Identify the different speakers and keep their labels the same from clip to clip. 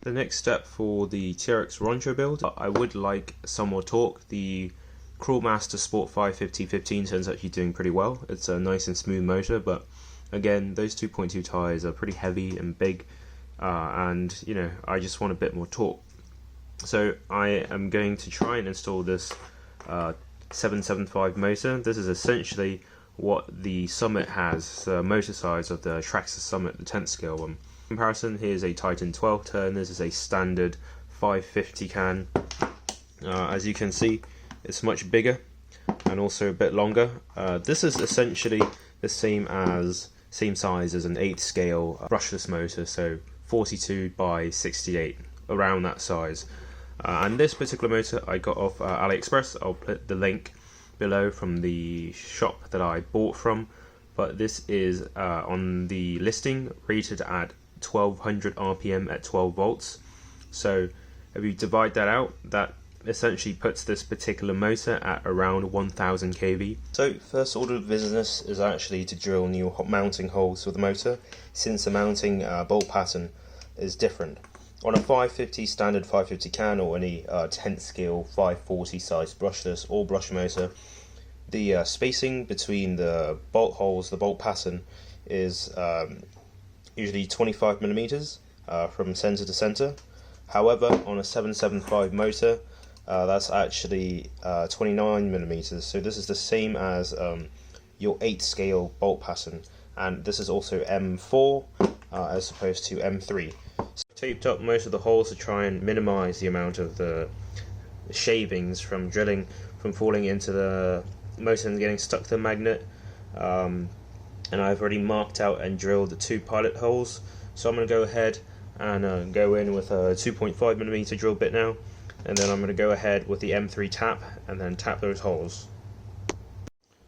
Speaker 1: The next step for the TRX Wroncho build, I would like some more torque. The Crawlmaster Sport 550/15 turns out actually doing pretty well. It's a nice and smooth motor, but again, those 2.2 tyres are pretty heavy and big, and you know, I just want a bit more torque. So I am going to try and install this 775 motor. This is essentially what the Summit has, the motor size of the Traxxas Summit, the 10th scale one. In comparison, here's a Titan 12 turn. This is a standard 550 can. As you can see, it's much bigger and also a bit longer. This is essentially the same size as an 8th scale brushless motor, so 42 by 68, around that size. And this particular motor I got off Aliexpress. I'll put the link below from the shop that I bought from, but this is on the listing rated at 1200 RPM at 12 volts. So if you divide that out, that essentially puts this particular motor at around 1000 kV. So first order of business is actually to drill new mounting holes for the motor, since the mounting bolt pattern is different. On a 550 standard 550 can or any 10th scale 540 size brushless or brush motor, the spacing between the bolt holes, the bolt pattern, is usually 25 millimeters from center to center. However, on a 775 motor, that's actually 29 millimeters. So this is the same as your 8th scale bolt pattern, and this is also M4 as opposed to M3. So I taped up most of the holes to try and minimize the amount of the shavings from drilling from falling into the motor and getting stuck to the magnet. And I've already marked out and drilled the 2 pilot holes. So I'm going to go ahead and go in with a 2.5mm drill bit now, and then I'm going to go ahead with the M3 tap and then tap those holes.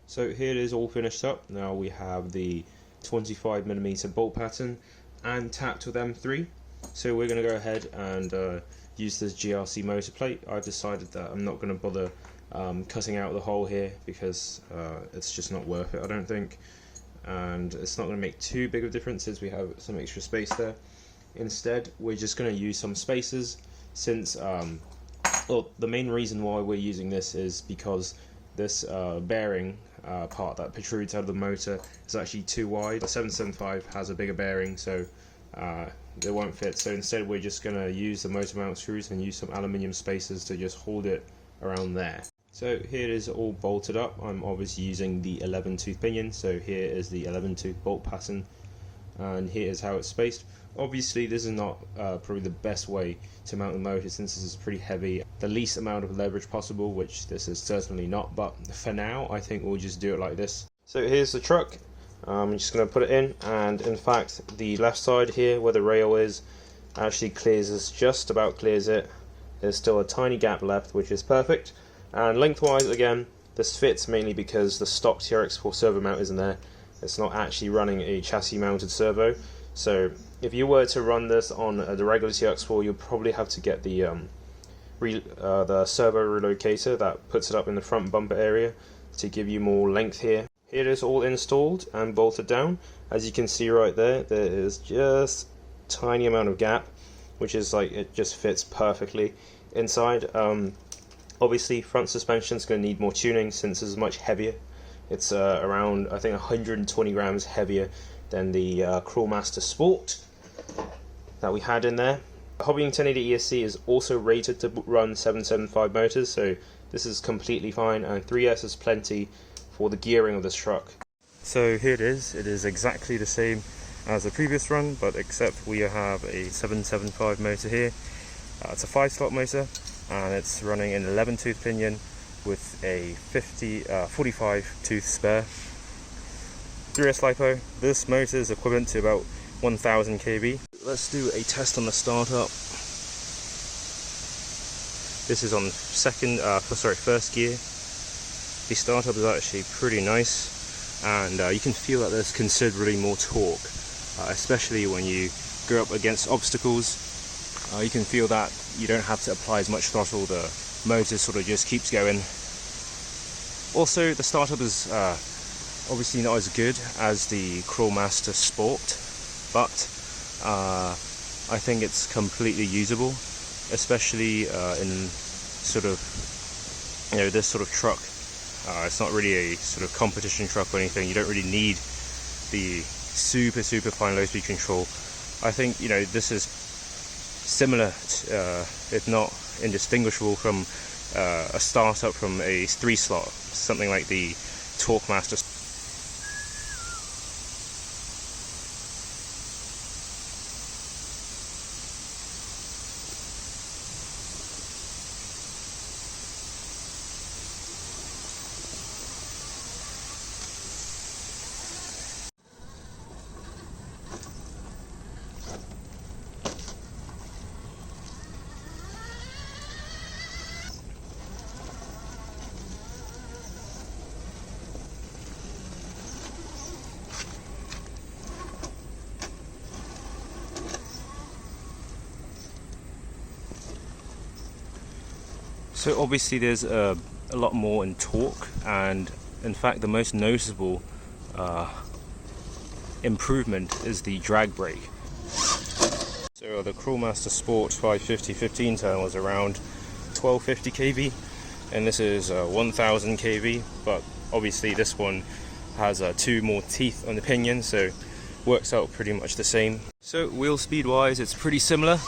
Speaker 1: So here it is all finished up. Now we have the 25mm bolt pattern and tapped with M3. So we're going to go ahead and use this GRC motor plate. I've decided that I'm not going to bother cutting out the hole here because it's just not worth it, I don't think, and it's not going to make too big of differences. We have some extra space there. Instead, we're just going to use some spacers, since well, the main reason why we're using this is because this bearing part that protrudes out of the motor is actually too wide. The 775 has a bigger bearing, so it won't fit. So instead we're just going to use the motor mount screws and use some aluminium spacers to just hold it around there. So here it is all bolted up. I'm obviously using the 11 tooth pinion, so here is the 11 tooth bolt pattern, and here is how it's spaced. Obviously this is not probably the best way to mount the motor, since this is pretty heavy. The least amount of leverage possible, which this is certainly not, but for now I think we'll just do it like this. So here's the truck. I'm just going to put it in, and in fact the left side here where the rail is actually just about clears it. There's still a tiny gap left, which is perfect. And lengthwise, again, this fits mainly because the stock TRX4 servo mount isn't there. It's not actually running a chassis mounted servo. So if you were to run this on the regular TRX4, you'll probably have to get the servo relocator that puts it up in the front bumper area to give you more length here. Here it is all installed and bolted down. As you can see right there, there is just a tiny amount of gap, which is like, it just fits perfectly inside. Obviously front suspension is going to need more tuning since it's much heavier. It's around, I think, 120 grams heavier than the Crawlmaster Sport that we had in there. Hobbying 1080 ESC is also rated to run 775 motors, so this is completely fine, and 3S is plenty for the gearing of this truck. So here it is exactly the same as the previous run, but except we have a 775 motor here. It's a 5-slot motor, and it's running an 11 tooth pinion with a 45 tooth spare. 3S LiPo. This motor is equivalent to about 1000 kV. Let's do a test on the startup. This is on first gear. The startup is actually pretty nice, and you can feel that there's considerably more torque, especially when you go up against obstacles. You can feel that you don't have to apply as much throttle, the motor sort of just keeps going. Also, the startup is obviously not as good as the Crawlmaster Sport, but I think it's completely usable, especially in sort of, this sort of truck. It's not really a sort of competition truck or anything. You don't really need the super fine low speed control. I think this is similar, if not indistinguishable from a startup from a 3-slot, something like the Torquemaster. So obviously there's a lot more in torque, and in fact the most noticeable improvement is the drag brake. So the Crawlmaster Sport 550 15 turn was around 1250 kV, and this is 1000 kV, but obviously this one has 2 more teeth on the pinion, so works out pretty much the same. So wheel speed wise it's pretty similar.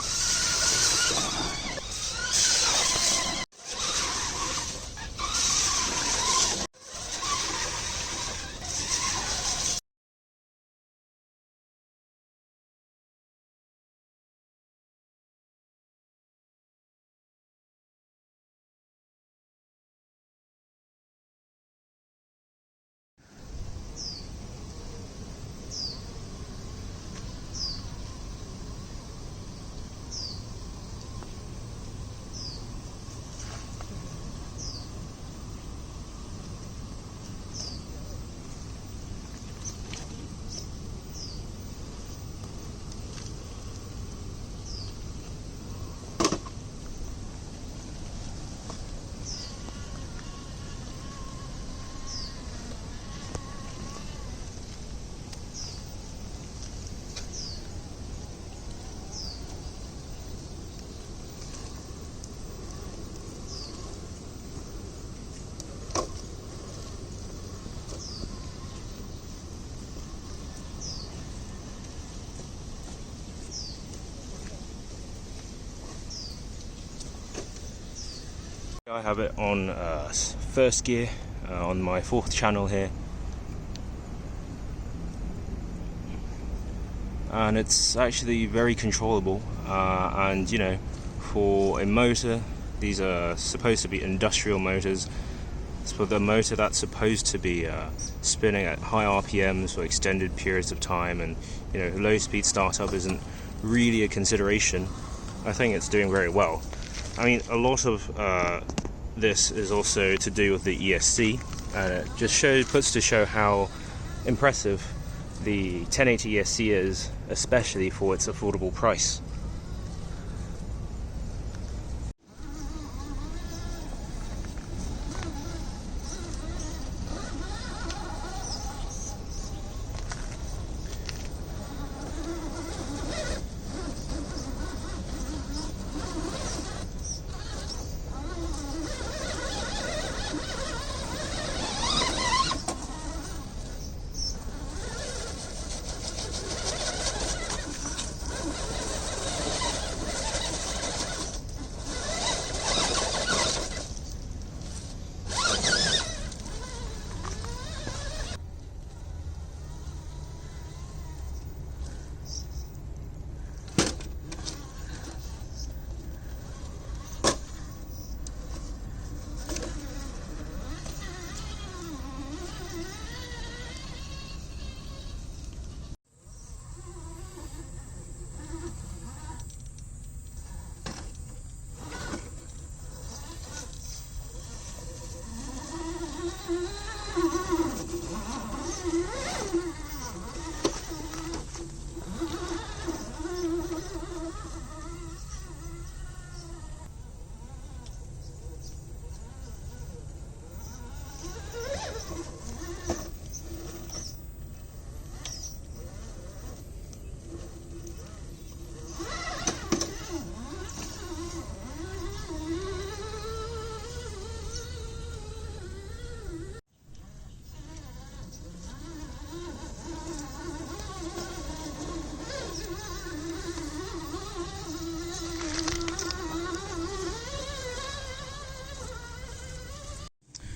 Speaker 1: I have it on first gear on my 4th channel here, and it's actually very controllable, and for a motor, these are supposed to be industrial motors. It's for the motor that's supposed to be spinning at high RPMs for extended periods of time, and low speed startup isn't really a consideration. I think it's doing very well. I mean, a lot of this is also to do with the ESC, and it just puts to show how impressive the 1080 ESC is, especially for its affordable price.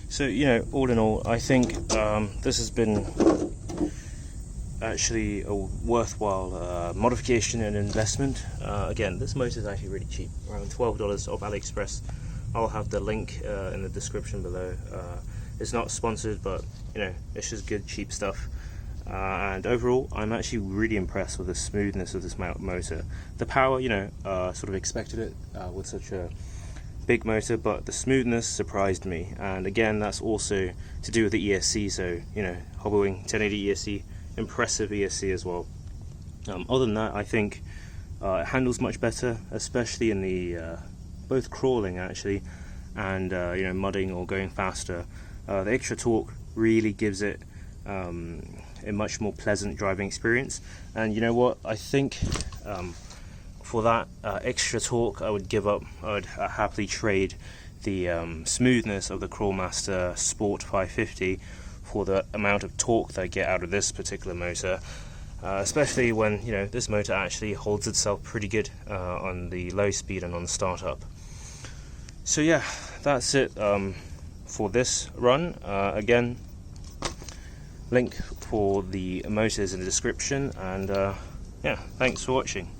Speaker 1: So, all in all, I think this has been actually a worthwhile modification and investment. Again, this motor is actually really cheap, around $12 off Aliexpress. I'll have the link in the description below. It's not sponsored, but it's just good cheap stuff. And overall, I'm actually really impressed with the smoothness of this motor. The power, sort of expected it with such a big motor, but the smoothness surprised me. And again, that's also to do with the ESC. So Hobbywing 1080 ESC, impressive ESC as well. Other than that, I think it handles much better, especially in the both crawling actually and mudding or going faster. The extra torque really gives it a much more pleasant driving experience. And you know what, I think for that extra torque I would happily trade the smoothness of the Crawlmaster Sport 550 for the amount of torque that I get out of this particular motor, especially when this motor actually holds itself pretty good on the low speed and on the startup. So yeah, that's it for this run. Again, link for the motors in the description, and yeah, thanks for watching.